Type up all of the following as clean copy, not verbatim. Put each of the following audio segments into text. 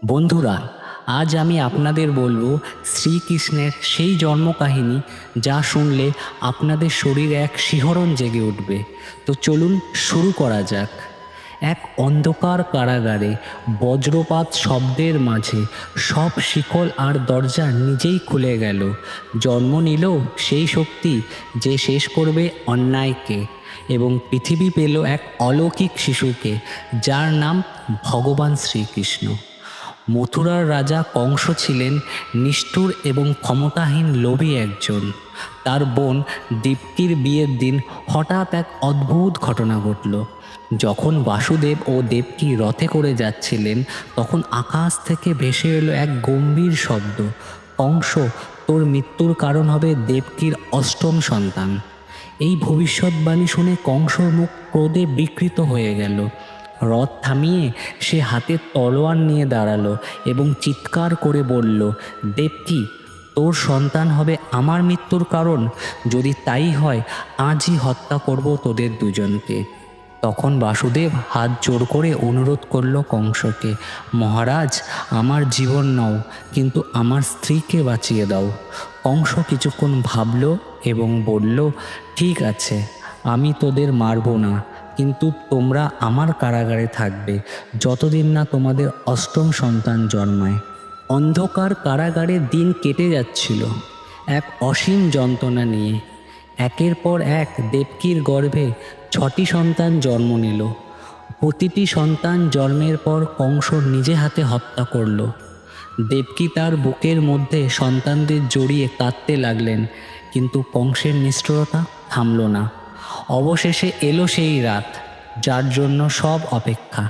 বন্ধুরা, আজ আমি আপনাদের বলবো শ্রীকৃষ্ণের সেই জন্মকাহিনী যা শুনলে আপনাদের শরীরে এক শিহরণ জেগে উঠবে। তো চলুন শুরু করা যাক। এক অন্ধকার কারাগারে বজ্রপাত শব্দের মাঝে সব শিকল আর দরজা নিজেই খুলে গেল। জন্ম নিল সেই শক্তি যে শেষ করবে অন্যায়কে, এবং পৃথিবী পেল এক অলৌকিক শিশুকে যার নাম ভগবান শ্রীকৃষ্ণ। মথুরার রাজা কংস ছিলেন নিষ্ঠুর এবং ক্ষমতাহীন লোভী একজন। তার বোন দেবকীর বিয়ের দিন হঠাৎ এক অদ্ভুত ঘটনা ঘটল। যখন বাসুদেব ও দেবকী রথে করে যাচ্ছিলেন, তখন আকাশ থেকে ভেসে এলো এক গম্ভীর শব্দ, কংস, তোর মৃত্যুর কারণ হবে দেবকীর অষ্টম সন্তান। এই ভবিষ্যৎবাণী শুনে কংসর মুখ ক্রোধে বিকৃত হয়ে গেল। রথ থামিয়ে সে হাতে তলোয়ার নিয়ে দাঁড়ালো এবং চিৎকার করে বলল, দেবকী, তোর সন্তান হবে আমার মৃত্যুর কারণ। যদি তাই হয়, আজই হত্যা করব তোদের দুজনকে। তখন বাসুদেব হাত জোড় করে অনুরোধ করল কংসকে, মহারাজ, আমার জীবন নাও, কিন্তু আমার স্ত্রীকে বাঁচিয়ে দাও। কংস কিছুক্ষণ ভাবল এবং বলল, ঠিক আছে, আমি তোদের মারব না, কিন্তু তোমরা আমার কারাগারে থাকবে যতদিন না তোমাদের অষ্টম সন্তান জন্মায়। অন্ধকার কারাগারে দিন কেটে যাচ্ছিল এক অসীম যন্ত্রণা নিয়ে। একের পর এক দেবকীর গর্ভে 6টি সন্তান জন্ম নিল। প্রতিটি সন্তান জন্মের পর কংস নিজে হাতে হত্যা করল। দেবকী তার বুকের মধ্যে সন্তানদের জড়িয়ে কাঁদতে লাগলেন, কিন্তু কংসের নিষ্ঠুরতা থামল না। অবশেষে এলো সেই রাত যার জন্য সব অপেক্ষা।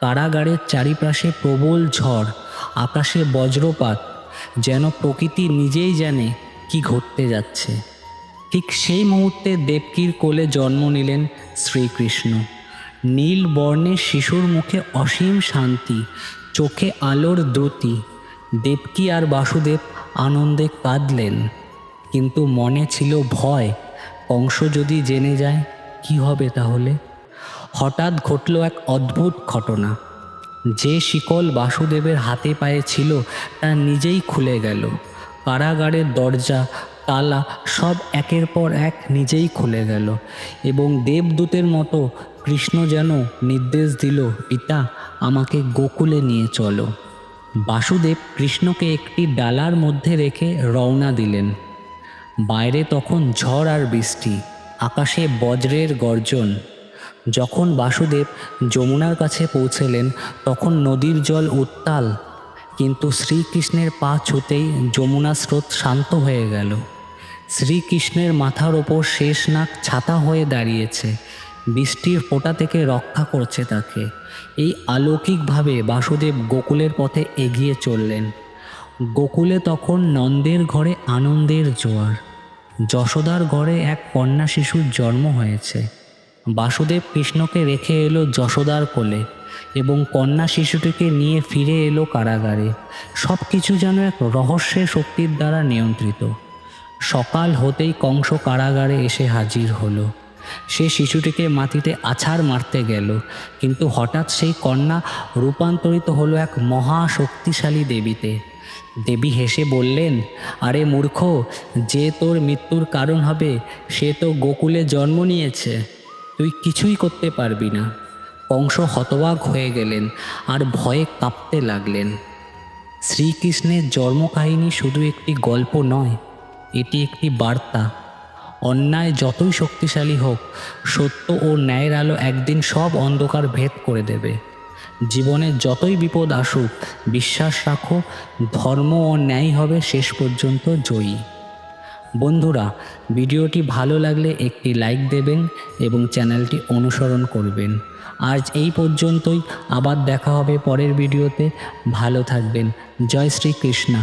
কারাগারের চারিপাশে প্রবল ঝড়, আকাশে বজ্রপাত, যেন প্রকৃতি নিজেই জানে কি ঘটতে যাচ্ছে। ঠিক সেই মুহূর্তে দেবকীর কোলে জন্ম নিলেন শ্রীকৃষ্ণ। নীল বর্ণের শিশুর মুখে অসীম শান্তি, চোখে আলোর দ্যুতি। দেবকী আর বাসুদেব আনন্দে কাঁদলেন, কিন্তু মনে ছিল ভয়। কংস যদি জেনে যায় কি হবে তাহলে? হঠাৎ ঘটল এক অদ্ভুত ঘটনা। যে শিকল বাসুদেবের হাতে পায়ে ছিল তা নিজেই খুলে গেল। কারাগারের দরজা, তালা সব একের পর এক নিজেই খুলে গেল, এবং দেবদূতের মতো কৃষ্ণ যেন নির্দেশ দিল, পিতা, আমাকে গোকুলে নিয়ে চলো। বাসুদেব কৃষ্ণকে একটি ডালার মধ্যে রেখে রওনা দিলেন। বাইরে তখন ঝড় আর বৃষ্টি, আকাশে বজ্রের গর্জন। যখন বাসুদেব যমুনার কাছে পৌঁছলেন, তখন নদীর জল উত্তাল, কিন্তু শ্রীকৃষ্ণের পা ছুতেই যমুনা স্রোত শান্ত হয়ে গেল। শ্রীকৃষ্ণের মাথার ওপর শেষনাগ ছাতা হয়ে দাঁড়িয়েছে, বৃষ্টির ফোঁটা থেকে রক্ষা করছে তাকে। এই অলৌকিকভাবে বাসুদেব গোকুলের পথে এগিয়ে চললেন। গোকুলে তখন নন্দের ঘরে আনন্দের জোয়ার। যশোদার ঘরে এক কন্যা শিশুর জন্ম হয়েছে। বাসুদেব কৃষ্ণকে রেখে এলো যশোদার কোলে, এবং কন্যা শিশুটিকে নিয়ে ফিরে এলো কারাগারে। সব কিছু যেন এক রহস্যের শক্তির দ্বারা নিয়ন্ত্রিত। সকাল হতেই কংস কারাগারে এসে হাজির হলো। সে শিশুটিকে মাটিতে আছাড় মারতে গেল, কিন্তু হঠাৎ সেই কন্যা রূপান্তরিত হলো এক মহা শক্তিশালী দেবীতে। দেবী হেসে বললেন, আরে মূর্খ, যে তোর মৃত্যুর কারণ হবে সে তো গোকুলে জন্ম নিয়েছে, তুই কিছুই করতে পারবি না। কংস হতবাক হয়ে গেলেন আর ভয়ে কাঁপতে লাগলেন। শ্রীকৃষ্ণের জন্মকাহিনী শুধু একটি গল্প নয়, এটি একটি বার্তা। অন্যায় যতই শক্তিশালী হোক, সত্য ও ন্যায়ের আলো একদিন সব অন্ধকার ভেদ করে দেবে। জীবনে যতই বিপদ আসুক, বিশ্বাস রাখো, ধর্ম ও ন্যায় হবে শেষ পর্যন্ত জয়ী। বন্ধুরা, ভিডিওটি ভালো লাগলে একটি লাইক দেবেন এবং চ্যানেলটি অনুসরণ করবেন। আজ এই পর্যন্তই, আবার দেখা হবে পরের ভিডিওতে। ভালো থাকবেন। জয় শ্রীকৃষ্ণ।